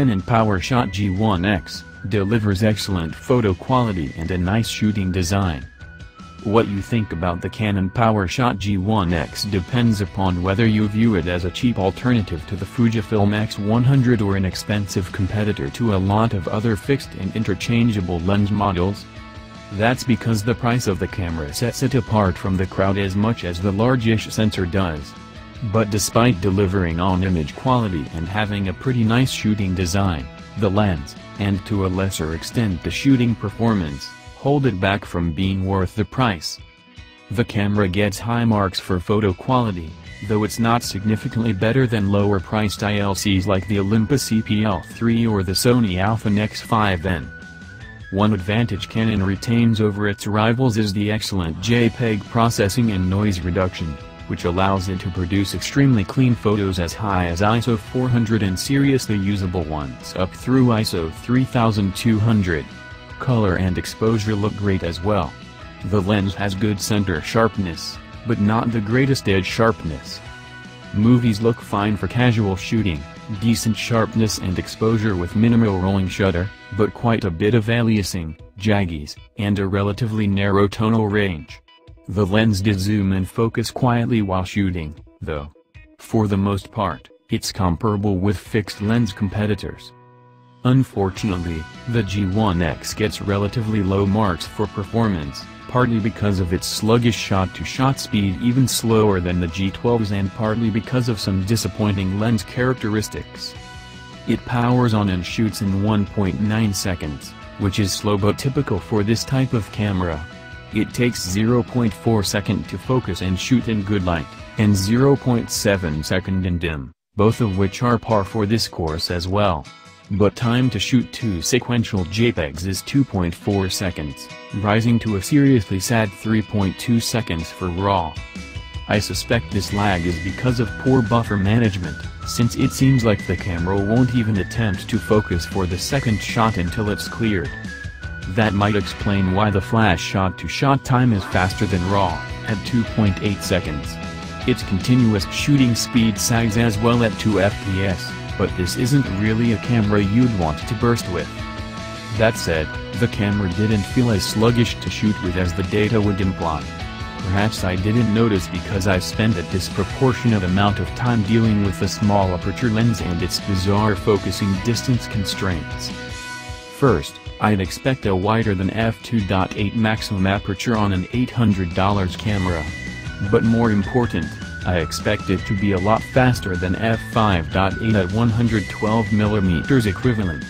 Canon PowerShot G1 X delivers excellent photo quality and a nice shooting design. What you think about the Canon PowerShot G1 X depends upon whether you view it as a cheap alternative to the Fujifilm X100 or an expensive competitor to a lot of other fixed and interchangeable lens models. That's because the price of the camera sets it apart from the crowd as much as the large-ish sensor does. But despite delivering on-image quality and having a pretty nice shooting design, the lens, and to a lesser extent the shooting performance, hold it back from being worth the price. The camera gets high marks for photo quality, though it's not significantly better than lower-priced ILCs like the Olympus EPL3 or the Sony Alpha X5N. One advantage Canon retains over its rivals is the excellent JPEG processing and noise reduction, which allows it to produce extremely clean photos as high as ISO 400 and seriously usable ones up through ISO 3200. Color and exposure look great as well. The lens has good center sharpness, but not the greatest edge sharpness. Movies look fine for casual shooting, decent sharpness and exposure with minimal rolling shutter, but quite a bit of aliasing, jaggies, and a relatively narrow tonal range. The lens does zoom and focus quietly while shooting, though. For the most part, it's comparable with fixed lens competitors. Unfortunately, the G1 X gets relatively low marks for performance, partly because of its sluggish shot-to-shot speed even slower than the G12's and partly because of some disappointing lens characteristics. It powers on and shoots in 1.9 seconds, which is slow but typical for this type of camera. It takes 0.4 seconds to focus and shoot in good light, and 0.7 seconds in dim, both of which are par for this course as well. But time to shoot 2 sequential JPEGs is 2.4 seconds, rising to a seriously sad 3.2 seconds for RAW. I suspect this lag is because of poor buffer management, since it seems like the camera won't even attempt to focus for the second shot until it's cleared. That might explain why the flash shot-to-shot time is faster than RAW, at 2.8 seconds. Its continuous shooting speed sags as well at 2 FPS. But this isn't really a camera you'd want to burst with. That said, the camera didn't feel as sluggish to shoot with as the data would imply. Perhaps I didn't notice because I spent a disproportionate amount of time dealing with the small aperture lens and its bizarre focusing distance constraints. First, I'd expect a wider than f2.8 maximum aperture on an $800 camera. But more important, I expect it to be a lot faster than f5.8 at 112mm equivalent.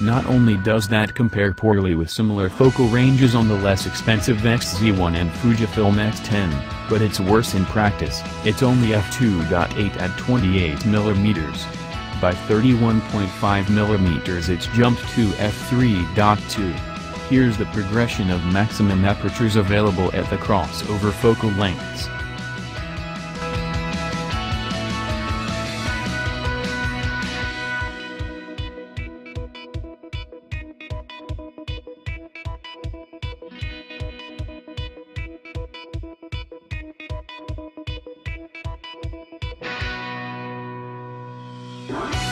Not only does that compare poorly with similar focal ranges on the less expensive XZ1 and Fujifilm X10, but it's worse in practice. It's only f2.8 at 28mm. By 31.5mm it's jumped to f3.2. Here's the progression of maximum apertures available at the crossover focal lengths. What?